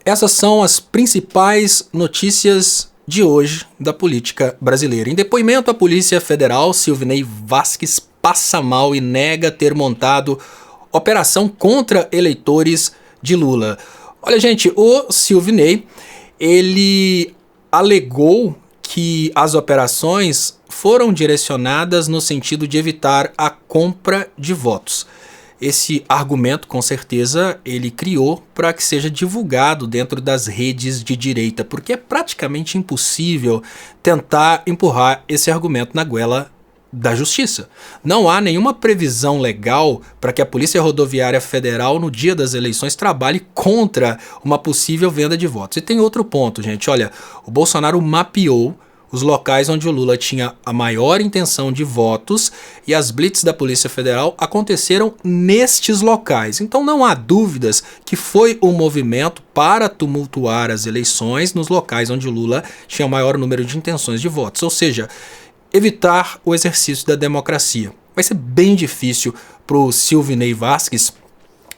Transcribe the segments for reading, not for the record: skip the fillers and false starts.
Essas são as principais notícias de hoje da política brasileira. Em depoimento à Polícia Federal, Silvinei Vasquez passa mal e nega ter montado operação contra eleitores de Lula. Olha, gente, o Silvinei, ele alegou que as operações foram direcionadas no sentido de evitar a compra de votos. Esse argumento, com certeza, ele criou para que seja divulgado dentro das redes de direita, porque é praticamente impossível tentar empurrar esse argumento na goela da justiça. Não há nenhuma previsão legal para que a Polícia Rodoviária Federal, no dia das eleições, trabalhe contra uma possível venda de votos. E tem outro ponto, gente. Olha, o Bolsonaro mapeou os locais onde o Lula tinha a maior intenção de votos e as blitz da Polícia Federal aconteceram nestes locais. Então não há dúvidas que foi um movimento para tumultuar as eleições nos locais onde o Lula tinha o maior número de intenções de votos. Ou seja, evitar o exercício da democracia. Vai ser bem difícil para o Silvinei Vasquez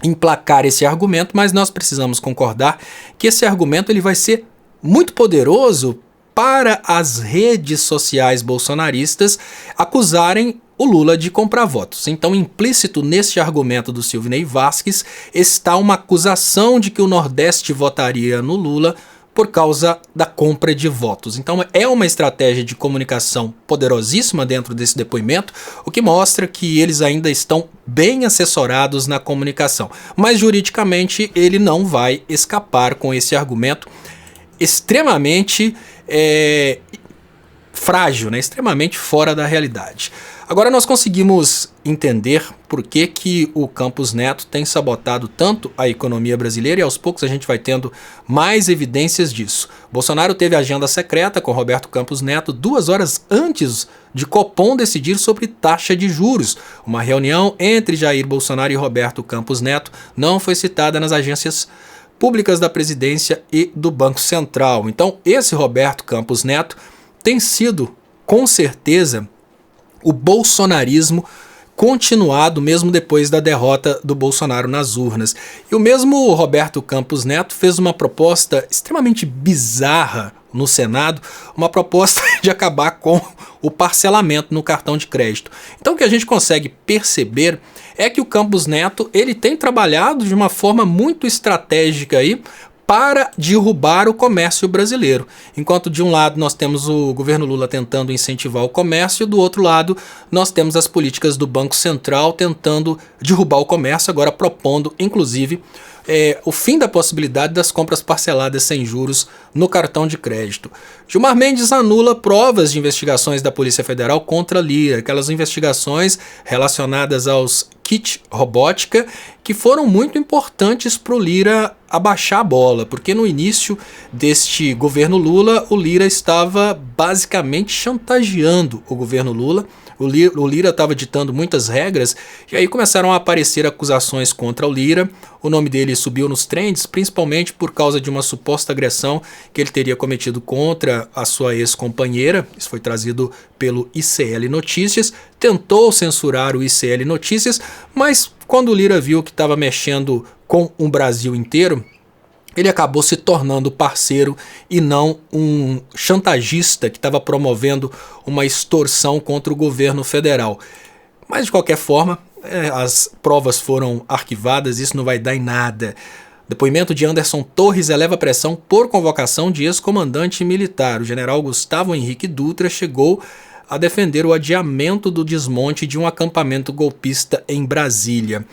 emplacar esse argumento, mas nós precisamos concordar que esse argumento ele vai ser muito poderoso para as redes sociais bolsonaristas acusarem o Lula de comprar votos. Então, implícito neste argumento do Silvinei Vasquez está uma acusação de que o Nordeste votaria no Lula por causa da compra de votos. Então é uma estratégia de comunicação poderosíssima dentro desse depoimento, o que mostra que eles ainda estão bem assessorados na comunicação. Mas juridicamente ele não vai escapar com esse argumento extremamente frágil, né? Extremamente fora da realidade. Agora nós conseguimos entender por que o Campos Neto tem sabotado tanto a economia brasileira e aos poucos a gente vai tendo mais evidências disso. Bolsonaro teve agenda secreta com Roberto Campos Neto 2 horas antes de Copom decidir sobre taxa de juros. Uma reunião entre Jair Bolsonaro e Roberto Campos Neto não foi citada nas agências públicas da presidência e do Banco Central. Então esse Roberto Campos Neto tem sido, com certeza, o bolsonarismo continuado mesmo depois da derrota do Bolsonaro nas urnas. E o mesmo Roberto Campos Neto fez uma proposta extremamente bizarra no Senado, uma proposta de acabar com o parcelamento no cartão de crédito. Então o que a gente consegue perceber é que o Campos Neto ele tem trabalhado de uma forma muito estratégica aí para derrubar o comércio brasileiro. Enquanto de um lado nós temos o governo Lula tentando incentivar o comércio, do outro lado nós temos as políticas do Banco Central tentando derrubar o comércio, agora propondo inclusive o fim da possibilidade das compras parceladas sem juros no cartão de crédito. Gilmar Mendes anula provas de investigações da Polícia Federal contra Lira, aquelas investigações relacionadas aos kits robótica que foram muito importantes para o Lira abaixar a bola, porque no início deste governo Lula, o Lira estava basicamente chantageando o governo Lula. O Lira estava ditando muitas regras e aí começaram a aparecer acusações contra o Lira. O nome dele subiu nos trends, principalmente por causa de uma suposta agressão que ele teria cometido contra a sua ex-companheira. Isso foi trazido pelo ICL Notícias. Tentou censurar o ICL Notícias, mas quando o Lira viu que estava mexendo com o Brasil inteiro, ele acabou se tornando parceiro e não um chantagista que estava promovendo uma extorsão contra o governo federal. Mas de qualquer forma, as provas foram arquivadas, isso não vai dar em nada. Depoimento de Anderson Torres eleva a pressão por convocação de ex-comandante militar. O general Gustavo Henrique Dutra chegou a defender o adiamento do desmonte de um acampamento golpista em Brasília.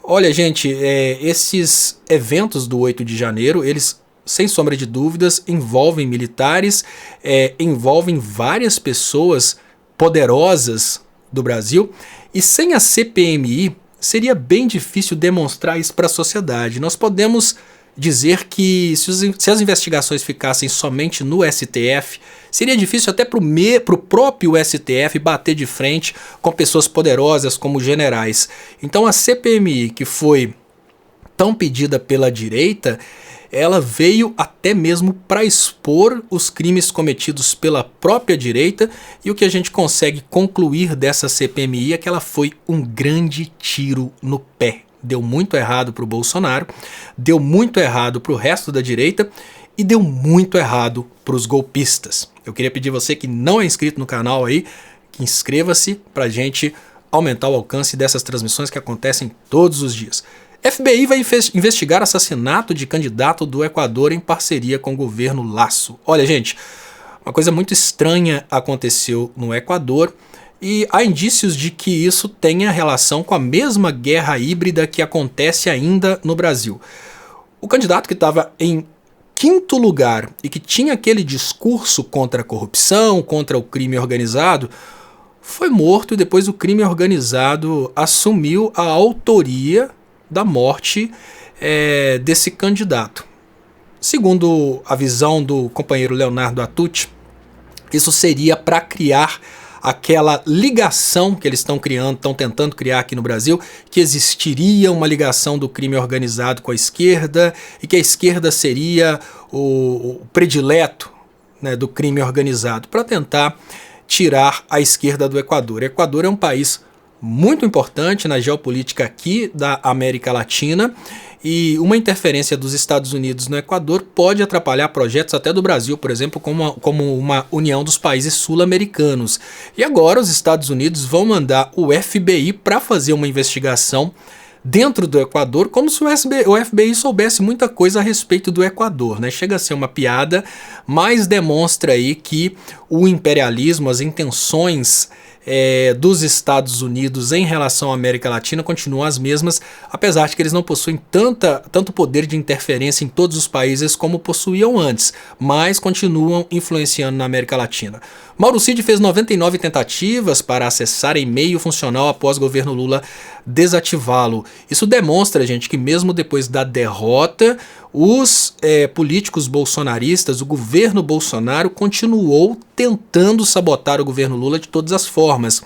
Olha, gente, esses eventos do 8 de janeiro, eles, sem sombra de dúvidas, envolvem militares, envolvem várias pessoas poderosas do Brasil, e sem a CPMI seria bem difícil demonstrar isso para a sociedade. Nós podemos dizer que se as investigações ficassem somente no STF, seria difícil até para o próprio STF bater de frente com pessoas poderosas como generais. Então a CPMI, que foi tão pedida pela direita, ela veio até mesmo para expor os crimes cometidos pela própria direita, e o que a gente consegue concluir dessa CPMI é que ela foi um grande tiro no pé deu muito errado para o Bolsonaro, deu muito errado para o resto da direita e deu muito errado para os golpistas. Eu queria pedir você que não é inscrito no canal aí, que inscreva-se para a gente aumentar o alcance dessas transmissões que acontecem todos os dias. FBI vai investigar assassinato de candidato do Equador em parceria com o governo Lasso. Olha, gente, uma coisa muito estranha aconteceu no Equador e há indícios de que isso tenha relação com a mesma guerra híbrida que acontece ainda no Brasil. O candidato que estava em quinto lugar e que tinha aquele discurso contra a corrupção, contra o crime organizado, foi morto e depois o crime organizado assumiu a autoria da morte desse candidato. Segundo a visão do companheiro Leonardo Atucci, isso seria para criar aquela ligação que eles estão tentando criar aqui no Brasil, que existiria uma ligação do crime organizado com a esquerda e que a esquerda seria o predileto, né, do crime organizado, para tentar tirar a esquerda do Equador. O Equador é um país muito importante na geopolítica aqui da América Latina e uma interferência dos Estados Unidos no Equador pode atrapalhar projetos até do Brasil, por exemplo, como uma união dos países sul-americanos. E agora os Estados Unidos vão mandar o FBI para fazer uma investigação dentro do Equador, como se o FBI soubesse muita coisa a respeito do Equador, né? Chega a ser uma piada, mas demonstra aí que o imperialismo, as intenções dos Estados Unidos em relação à América Latina continuam as mesmas, apesar de que eles não possuem tanto poder de interferência em todos os países como possuíam antes, mas continuam influenciando na América Latina. Mauro Cid fez 99 tentativas para acessar e-mail funcional após o governo Lula desativá-lo. Isso demonstra, gente, que mesmo depois da derrota, os políticos bolsonaristas, o governo Bolsonaro continuou tentando sabotar o governo Lula de todas as formas.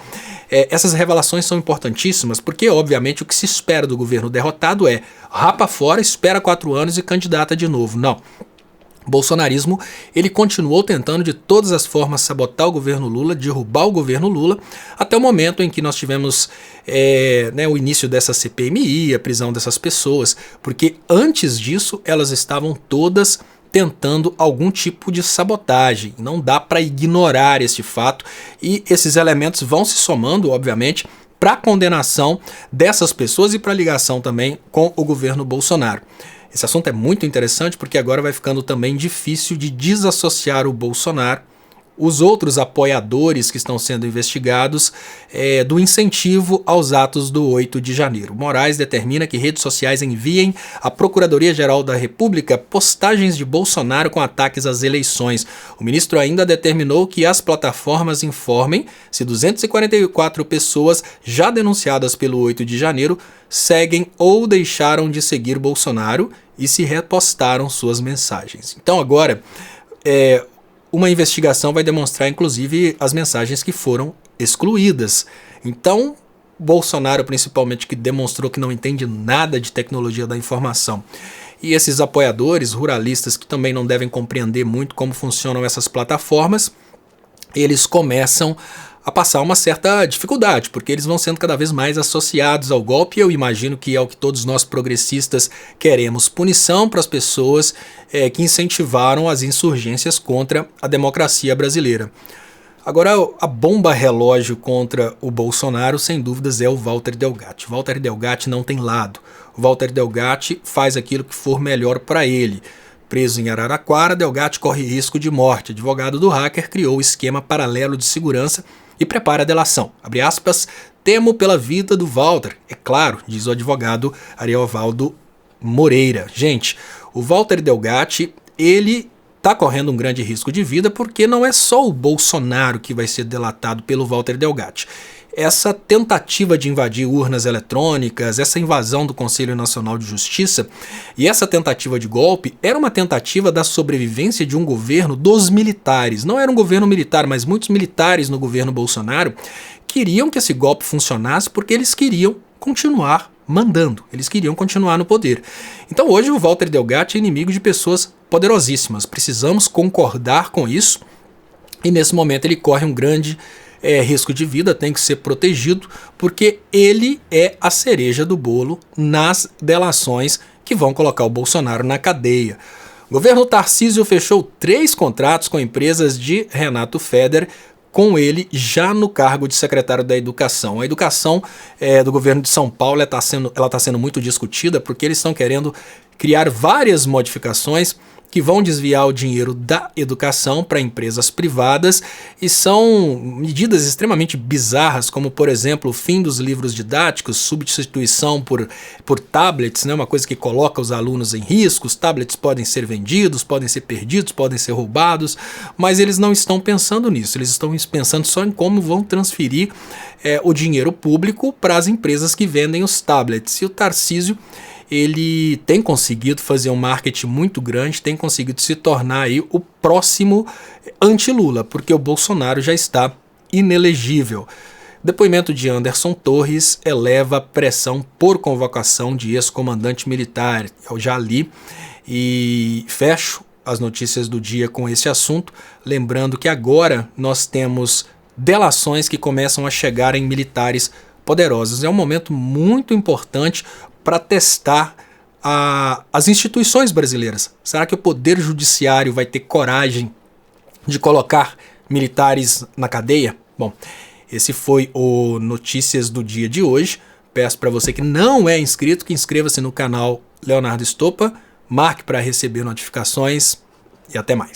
Essas revelações são importantíssimas porque, obviamente, o que se espera do governo derrotado é rapa fora, espera 4 anos e candidata de novo. Não. O bolsonarismo, ele continuou tentando de todas as formas sabotar o governo Lula, derrubar o governo Lula, até o momento em que nós tivemos o início dessa CPMI, a prisão dessas pessoas, porque antes disso elas estavam todas tentando algum tipo de sabotagem. Não dá para ignorar esse fato e esses elementos vão se somando, obviamente, para a condenação dessas pessoas e para a ligação também com o governo Bolsonaro. Esse assunto é muito interessante porque agora vai ficando também difícil de desassociar o Bolsonaro, os outros apoiadores que estão sendo investigados, do incentivo aos atos do 8 de janeiro. Moraes determina que redes sociais enviem à Procuradoria-Geral da República postagens de Bolsonaro com ataques às eleições. O ministro ainda determinou que as plataformas informem se 244 pessoas já denunciadas pelo 8 de janeiro seguem ou deixaram de seguir Bolsonaro e se repostaram suas mensagens. Então agora, uma investigação vai demonstrar, inclusive, as mensagens que foram excluídas. Então, Bolsonaro, principalmente, que demonstrou que não entende nada de tecnologia da informação, e esses apoiadores ruralistas que também não devem compreender muito como funcionam essas plataformas, eles começam a passar uma certa dificuldade, porque eles vão sendo cada vez mais associados ao golpe, e eu imagino que é o que todos nós progressistas queremos, punição para as pessoas que incentivaram as insurgências contra a democracia brasileira. Agora, a bomba relógio contra o Bolsonaro, sem dúvidas, é o Walter Delgatti. Walter Delgatti não tem lado. O Walter Delgatti faz aquilo que for melhor para ele. Preso em Araraquara, Delgatti corre risco de morte. Advogado do hacker criou o esquema paralelo de segurança e prepara a delação. Abre aspas, temo pela vida do Walter. É claro, diz o advogado Ariovaldo Moreira. Gente, o Walter Delgatti, ele está correndo um grande risco de vida porque não é só o Bolsonaro que vai ser delatado pelo Walter Delgatti. Essa tentativa de invadir urnas eletrônicas, essa invasão do Conselho Nacional de Justiça e essa tentativa de golpe era uma tentativa da sobrevivência de um governo dos militares. Não era um governo militar, mas muitos militares no governo Bolsonaro queriam que esse golpe funcionasse porque eles queriam continuar mandando, eles queriam continuar no poder. Então hoje o Walter Delgatti é inimigo de pessoas poderosíssimas. Precisamos concordar com isso e nesse momento ele corre um grande é risco de vida, tem que ser protegido, porque ele é a cereja do bolo nas delações que vão colocar o Bolsonaro na cadeia. O governo Tarcísio fechou 3 contratos com empresas de Renato Feder, com ele já no cargo de secretário da Educação. A educação do governo de São Paulo está sendo muito discutida porque eles estão querendo criar várias modificações que vão desviar o dinheiro da educação para empresas privadas, e são medidas extremamente bizarras, como, por exemplo, o fim dos livros didáticos, substituição por tablets, né, uma coisa que coloca os alunos em risco. Os tablets podem ser vendidos, podem ser perdidos, podem ser roubados, mas eles não estão pensando nisso, eles estão pensando só em como vão transferir o dinheiro público para as empresas que vendem os tablets. E o Tarcísio, ele tem conseguido fazer um marketing muito grande, tem conseguido se tornar aí o próximo anti-Lula, porque o Bolsonaro já está inelegível. Depoimento de Anderson Torres eleva pressão por convocação de ex-comandante militar. Eu já li e fecho as notícias do dia com esse assunto, lembrando que agora nós temos delações que começam a chegar em militares poderosos. É um momento muito importante para testar as instituições brasileiras. Será que o Poder Judiciário vai ter coragem de colocar militares na cadeia? Bom, esse foi o Notícias do Dia de hoje. Peço para você que não é inscrito que inscreva-se no canal Leonardo Estopa, marque para receber notificações e até mais.